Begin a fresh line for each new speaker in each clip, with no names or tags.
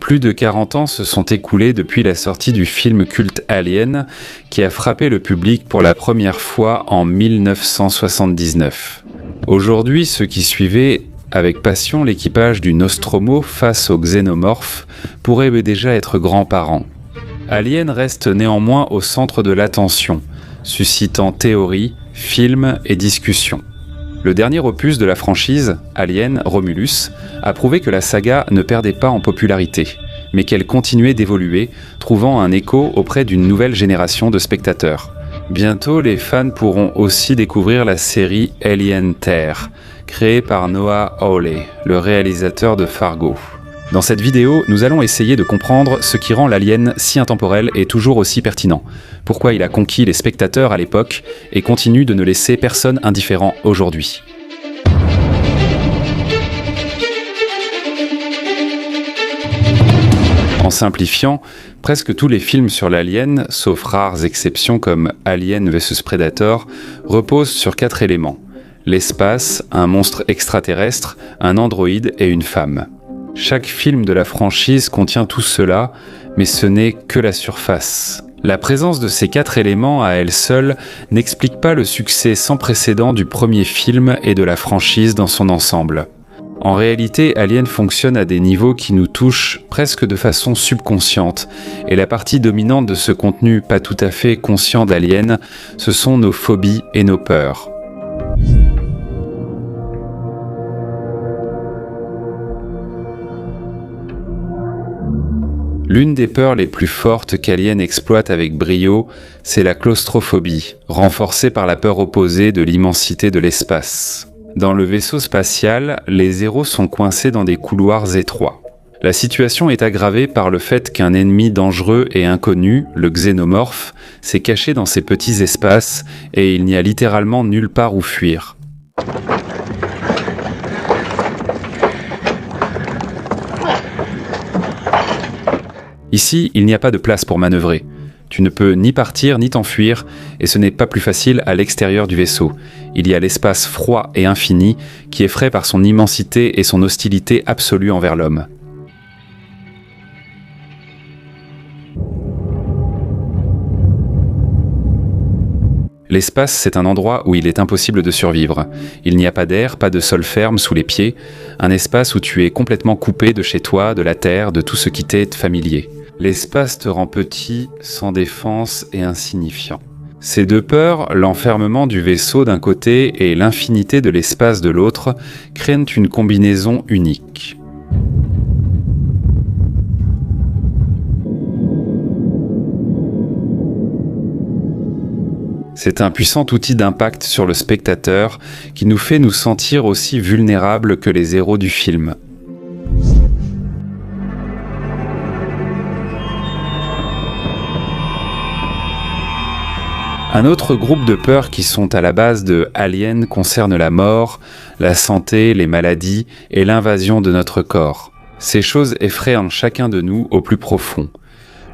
Plus de 40 ans se sont écoulés depuis la sortie du film culte Alien, qui a frappé le public pour la première fois en 1979. Aujourd'hui, ceux qui suivaient avec passion l'équipage du Nostromo face aux xénomorphes pourraient déjà être grands-parents. Alien reste néanmoins au centre de l'attention, suscitant théories, films et discussions. Le dernier opus de la franchise, Alien Romulus, a prouvé que la saga ne perdait pas en popularité, mais qu'elle continuait d'évoluer, trouvant un écho auprès d'une nouvelle génération de spectateurs. Bientôt, les fans pourront aussi découvrir la série Alien Terre, créée par Noah Hawley, le réalisateur de Fargo. Dans cette vidéo, nous allons essayer de comprendre ce qui rend l'Alien si intemporel et toujours aussi pertinent. Pourquoi il a conquis les spectateurs à l'époque et continue de ne laisser personne indifférent aujourd'hui. En simplifiant, presque tous les films sur l'Alien, sauf rares exceptions comme Alien vs Predator, reposent sur 4 éléments. L'espace, un monstre extraterrestre, un androïde et une femme. Chaque film de la franchise contient tout cela, mais ce n'est que la surface. La présence de ces 4 éléments à elle seule n'explique pas le succès sans précédent du premier film et de la franchise dans son ensemble. En réalité, Alien fonctionne à des niveaux qui nous touchent presque de façon subconsciente, et la partie dominante de ce contenu pas tout à fait conscient d'Alien, ce sont nos phobies et nos peurs. L'une des peurs les plus fortes qu'Alien exploite avec brio, c'est la claustrophobie, renforcée par la peur opposée de l'immensité de l'espace. Dans le vaisseau spatial, les héros sont coincés dans des couloirs étroits. La situation est aggravée par le fait qu'un ennemi dangereux et inconnu, le xénomorphe, s'est caché dans ces petits espaces et il n'y a littéralement nulle part où fuir. Ici, il n'y a pas de place pour manœuvrer. Tu ne peux ni partir ni t'enfuir, et ce n'est pas plus facile à l'extérieur du vaisseau. Il y a l'espace froid et infini qui effraie par son immensité et son hostilité absolue envers l'homme. L'espace, c'est un endroit où il est impossible de survivre. Il n'y a pas d'air, pas de sol ferme sous les pieds, un espace où tu es complètement coupé de chez toi, de la terre, de tout ce qui t'est familier. L'espace te rend petit, sans défense et insignifiant. Ces deux peurs, l'enfermement du vaisseau d'un côté et l'infinité de l'espace de l'autre, créent une combinaison unique. C'est un puissant outil d'impact sur le spectateur qui nous fait nous sentir aussi vulnérables que les héros du film. Un autre groupe de peurs qui sont à la base de Alien concerne la mort, la santé, les maladies et l'invasion de notre corps. Ces choses effraient en chacun de nous au plus profond.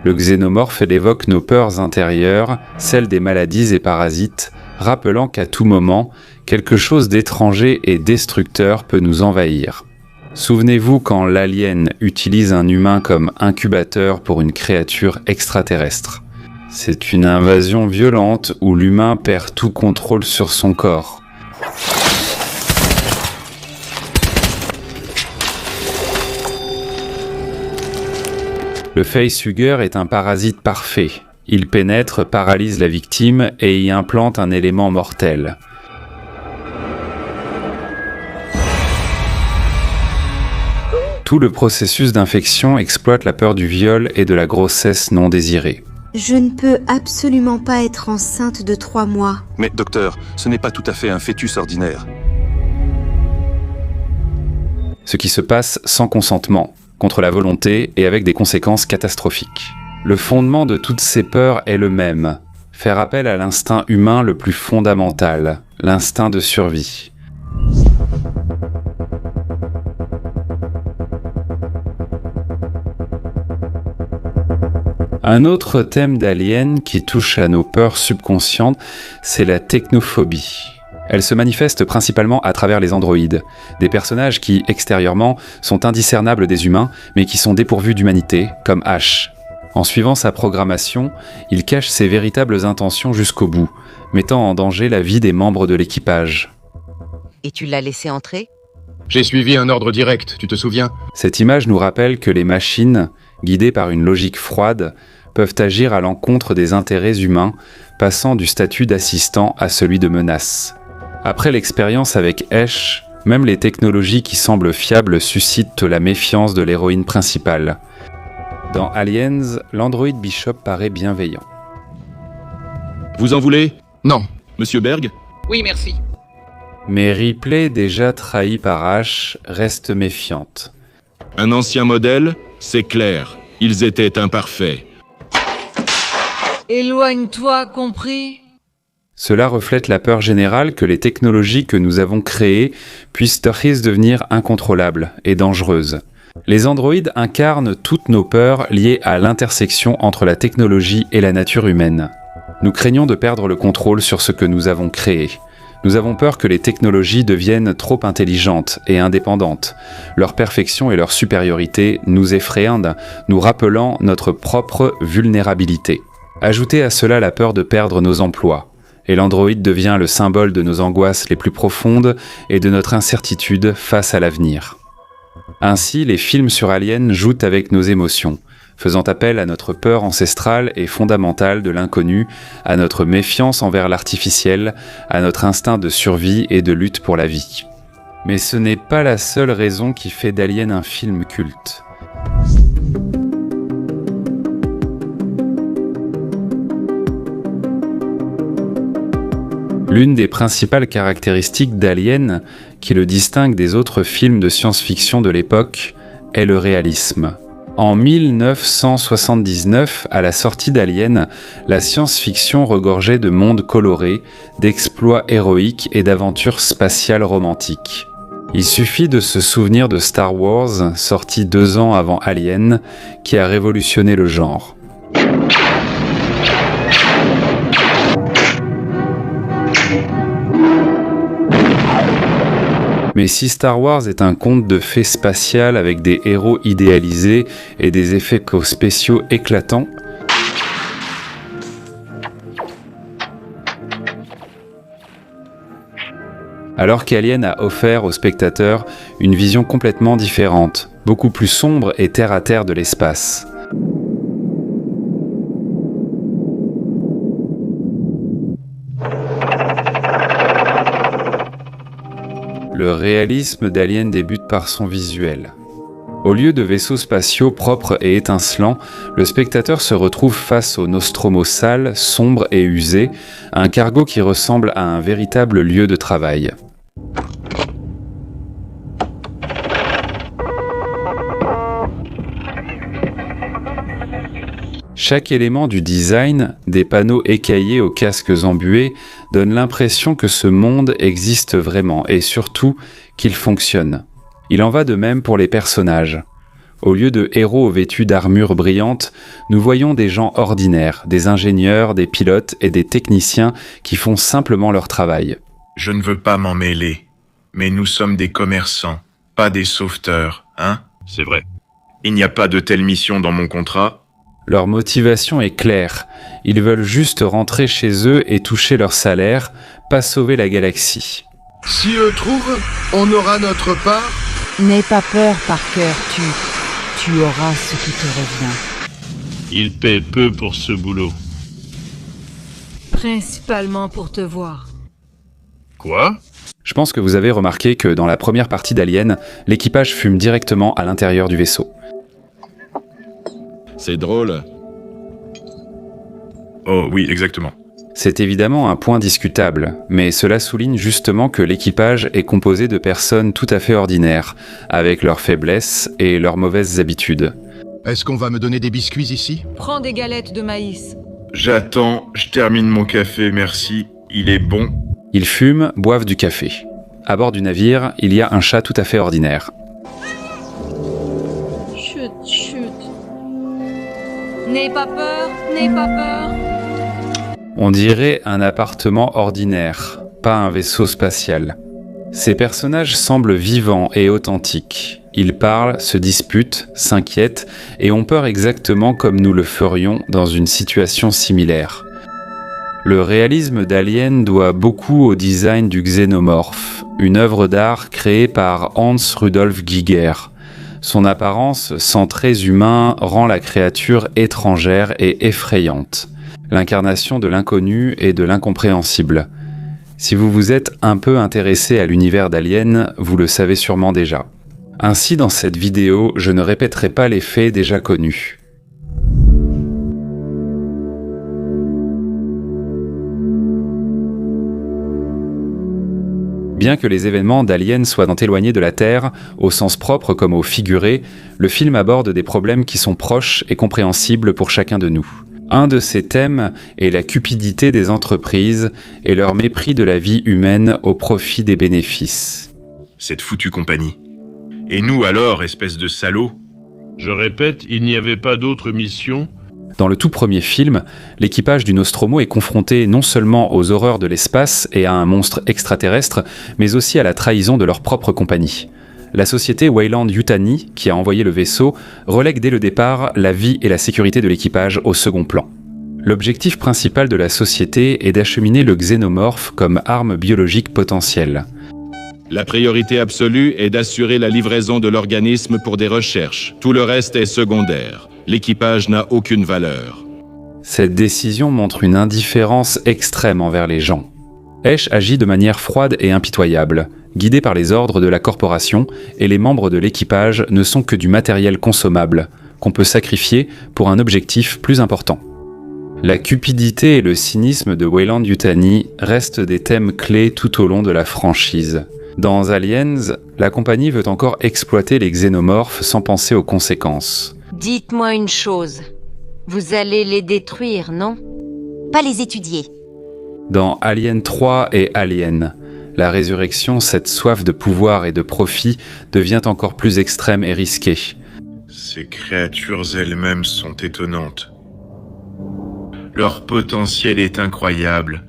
Le xénomorphe évoque nos peurs intérieures, celles des maladies et parasites, rappelant qu'à tout moment, quelque chose d'étranger et destructeur peut nous envahir. Souvenez-vous quand l'alien utilise un humain comme incubateur pour une créature extraterrestre. C'est une invasion violente où l'humain perd tout contrôle sur son corps. Le facehugger est un parasite parfait. Il pénètre, paralyse la victime et y implante un élément mortel. Tout le processus d'infection exploite la peur du viol et de la grossesse non désirée.
Je ne peux absolument pas être enceinte de 3 mois.
Mais docteur, ce n'est pas tout à fait un fœtus ordinaire.
Ce qui se passe sans consentement, contre la volonté et avec des conséquences catastrophiques. Le fondement de toutes ces peurs est le même, faire appel à l'instinct humain le plus fondamental, l'instinct de survie. Un autre thème d'Alien qui touche à nos peurs subconscientes, c'est la technophobie. Elle se manifeste principalement à travers les androïdes, des personnages qui, extérieurement, sont indiscernables des humains, mais qui sont dépourvus d'humanité, comme Ash. En suivant sa programmation, il cache ses véritables intentions jusqu'au bout, mettant en danger la vie des membres de l'équipage.
Et tu l'as laissé entrer ?
J'ai suivi un ordre direct, tu te souviens ?
Cette image nous rappelle que les machines, guidées par une logique froide, peuvent agir à l'encontre des intérêts humains, passant du statut d'assistant à celui de menace. Après l'expérience avec Ash, même les technologies qui semblent fiables suscitent la méfiance de l'héroïne principale. Dans Aliens, l'androïde Bishop paraît bienveillant.
Vous en voulez,
Non.
Monsieur Berg?
Oui, merci.
Mais Ripley, déjà trahie par Ash, reste méfiante.
Un ancien modèle, c'est clair. Ils étaient imparfaits.
Éloigne-toi, compris ?
Cela reflète la peur générale que les technologies que nous avons créées puissent devenir incontrôlables et dangereuses. Les androïdes incarnent toutes nos peurs liées à l'intersection entre la technologie et la nature humaine. Nous craignons de perdre le contrôle sur ce que nous avons créé. Nous avons peur que les technologies deviennent trop intelligentes et indépendantes. Leur perfection et leur supériorité nous effrayent, nous rappelant notre propre vulnérabilité. Ajoutez à cela la peur de perdre nos emplois, et l'androïde devient le symbole de nos angoisses les plus profondes et de notre incertitude face à l'avenir. Ainsi, les films sur Alien jouent avec nos émotions, faisant appel à notre peur ancestrale et fondamentale de l'inconnu, à notre méfiance envers l'artificiel, à notre instinct de survie et de lutte pour la vie. Mais ce n'est pas la seule raison qui fait d'Alien un film culte. L'une des principales caractéristiques d'Alien, qui le distingue des autres films de science-fiction de l'époque, est le réalisme. En 1979, à la sortie d'Alien, la science-fiction regorgeait de mondes colorés, d'exploits héroïques et d'aventures spatiales romantiques. Il suffit de se souvenir de Star Wars, sorti 2 ans avant Alien, qui a révolutionné le genre. Mais si Star Wars est un conte de fées spatiales avec des héros idéalisés et des effets spéciaux éclatants, alors qu'Alien a offert aux spectateurs une vision complètement différente, beaucoup plus sombre et terre-à-terre de l'espace. Le réalisme d'Alien débute par son visuel. Au lieu de vaisseaux spatiaux propres et étincelants, le spectateur se retrouve face au Nostromo sale, sombre et usé, un cargo qui ressemble à un véritable lieu de travail. Chaque élément du design, des panneaux écaillés aux casques embués, donne l'impression que ce monde existe vraiment et surtout qu'il fonctionne. Il en va de même pour les personnages. Au lieu de héros vêtus d'armures brillantes, nous voyons des gens ordinaires, des ingénieurs, des pilotes et des techniciens qui font simplement leur travail.
Je ne veux pas m'en mêler, mais nous sommes des commerçants, pas des sauveteurs, hein ?
C'est vrai.
Il n'y a pas de telle mission dans mon contrat.
Leur motivation est claire. Ils veulent juste rentrer chez eux et toucher leur salaire, pas sauver la galaxie.
Si eux trouvent, on aura notre part.
N'aie pas peur, Parker, tu auras ce qui te revient.
Ils paient peu pour ce boulot.
Principalement pour te voir.
Quoi ?
Je pense que vous avez remarqué que dans la première partie d'Alien, l'équipage fume directement à l'intérieur du vaisseau.
C'est drôle.
Oh oui, exactement.
C'est évidemment un point discutable, mais cela souligne justement que l'équipage est composé de personnes tout à fait ordinaires, avec leurs faiblesses et leurs mauvaises habitudes.
Est-ce qu'on va me donner des biscuits ici ?
Prends des galettes de maïs.
J'attends, je termine mon café, merci. Il est bon.
Ils fument, boivent du café. À bord du navire, il y a un chat tout à fait ordinaire.
Chut, chut. N'aie pas peur, n'aie pas peur.
On dirait un appartement ordinaire, pas un vaisseau spatial. Ces personnages semblent vivants et authentiques. Ils parlent, se disputent, s'inquiètent et ont peur exactement comme nous le ferions dans une situation similaire. Le réalisme d'Alien doit beaucoup au design du xénomorphe, une œuvre d'art créée par Hans Rudolf Giger. Son apparence, sans traits humains, rend la créature étrangère et effrayante, l'incarnation de l'inconnu et de l'incompréhensible. Si vous vous êtes un peu intéressé à l'univers d'Alien, vous le savez sûrement déjà. Ainsi, dans cette vidéo, je ne répéterai pas les faits déjà connus. Bien que les événements d'Alien soient éloignés de la Terre, au sens propre comme au figuré, le film aborde des problèmes qui sont proches et compréhensibles pour chacun de nous. Un de ces thèmes est la cupidité des entreprises et leur mépris de la vie humaine au profit des bénéfices.
Cette foutue compagnie. Et nous alors, espèce de salauds?
Je répète, il n'y avait pas d'autre mission?
Dans le tout premier film, l'équipage du Nostromo est confronté non seulement aux horreurs de l'espace et à un monstre extraterrestre, mais aussi à la trahison de leur propre compagnie. La société Weyland-Yutani, qui a envoyé le vaisseau, relègue dès le départ la vie et la sécurité de l'équipage au second plan. L'objectif principal de la société est d'acheminer le xénomorphe comme arme biologique potentielle.
La priorité absolue est d'assurer la livraison de l'organisme pour des recherches. Tout le reste est secondaire. L'équipage n'a aucune valeur.
Cette décision montre une indifférence extrême envers les gens. Hesh agit de manière froide et impitoyable, guidé par les ordres de la corporation, et les membres de l'équipage ne sont que du matériel consommable, qu'on peut sacrifier pour un objectif plus important. La cupidité et le cynisme de Weyland-Yutani restent des thèmes clés tout au long de la franchise. Dans Aliens, la compagnie veut encore exploiter les xénomorphes sans penser aux conséquences.
Dites-moi une chose. Vous allez les détruire, non?
Pas les étudier.
Dans Alien 3 et Alien, la résurrection, cette soif de pouvoir et de profit, devient encore plus extrême et risquée.
Ces créatures elles-mêmes sont étonnantes. Leur potentiel est incroyable.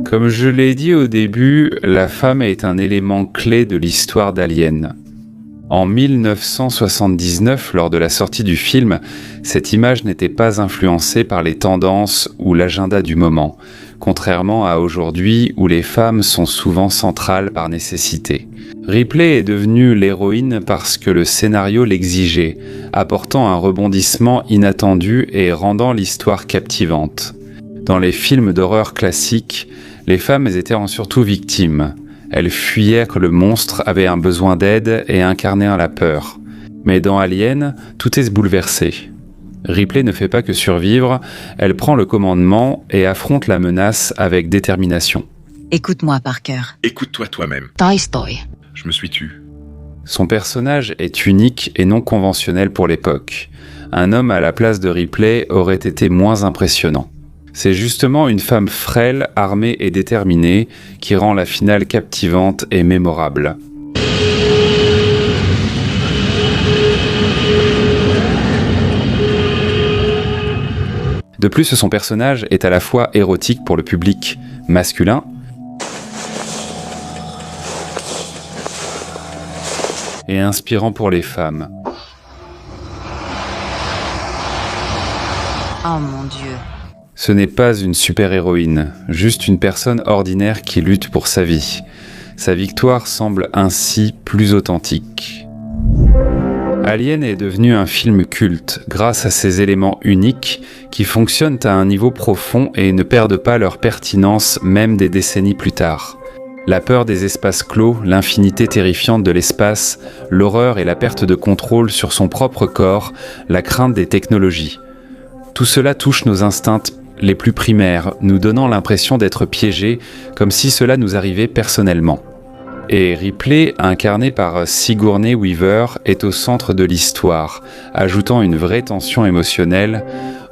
Comme je l'ai dit au début, la femme est un élément clé de l'histoire d'Alien. En 1979, lors de la sortie du film, cette image n'était pas influencée par les tendances ou l'agenda du moment, contrairement à aujourd'hui où les femmes sont souvent centrales par nécessité. Ripley est devenue l'héroïne parce que le scénario l'exigeait, apportant un rebondissement inattendu et rendant l'histoire captivante. Dans les films d'horreur classiques, les femmes étaient surtout victimes. Elles fuyaient que le monstre avait un besoin d'aide et incarnaient la peur. Mais dans Alien, tout est bouleversé. Ripley ne fait pas que survivre, elle prend le commandement et affronte la menace avec détermination.
Écoute-moi, Parker.
Écoute-toi toi-même.
Toy Story.
Je me suis tu.
Son personnage est unique et non conventionnel pour l'époque. Un homme à la place de Ripley aurait été moins impressionnant. C'est justement une femme frêle, armée et déterminée qui rend la finale captivante et mémorable. De plus, son personnage est à la fois érotique pour le public masculin et inspirant pour les femmes.
Oh mon Dieu.
Ce n'est pas une super-héroïne, juste une personne ordinaire qui lutte pour sa vie. Sa victoire semble ainsi plus authentique. Alien est devenu un film culte grâce à ses éléments uniques qui fonctionnent à un niveau profond et ne perdent pas leur pertinence même des décennies plus tard. La peur des espaces clos, l'infinité terrifiante de l'espace, l'horreur et la perte de contrôle sur son propre corps, la crainte des technologies. Tout cela touche nos instincts les plus primaires, nous donnant l'impression d'être piégés, comme si cela nous arrivait personnellement. Et Ripley, incarnée par Sigourney Weaver, est au centre de l'histoire, ajoutant une vraie tension émotionnelle.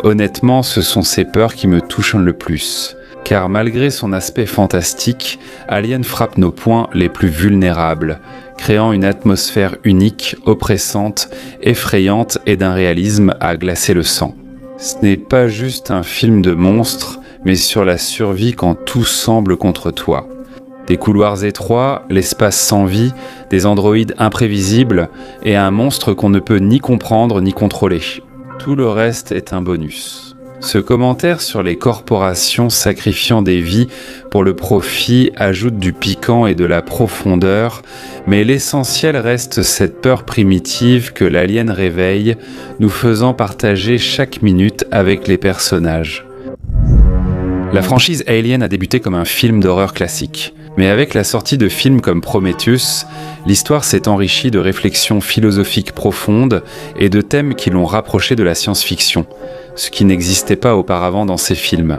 Honnêtement, ce sont ces peurs qui me touchent le plus. Car malgré son aspect fantastique, Alien frappe nos points les plus vulnérables, créant une atmosphère unique, oppressante, effrayante et d'un réalisme à glacer le sang. Ce n'est pas juste un film de monstres, mais sur la survie quand tout semble contre toi. Des couloirs étroits, l'espace sans vie, des androïdes imprévisibles et un monstre qu'on ne peut ni comprendre ni contrôler. Tout le reste est un bonus. Ce commentaire sur les corporations sacrifiant des vies pour le profit ajoute du piquant et de la profondeur, mais l'essentiel reste cette peur primitive que l'alien réveille, nous faisant partager chaque minute avec les personnages. La franchise Alien a débuté comme un film d'horreur classique. Mais avec la sortie de films comme Prometheus, l'histoire s'est enrichie de réflexions philosophiques profondes et de thèmes qui l'ont rapproché de la science-fiction, ce qui n'existait pas auparavant dans ces films.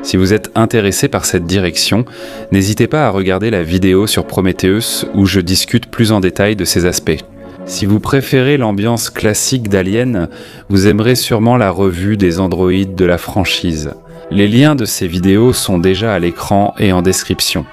Si vous êtes intéressé par cette direction, n'hésitez pas à regarder la vidéo sur Prometheus où je discute plus en détail de ces aspects. Si vous préférez l'ambiance classique d'Alien, vous aimerez sûrement la revue des androïdes de la franchise. Les liens de ces vidéos sont déjà à l'écran et en description.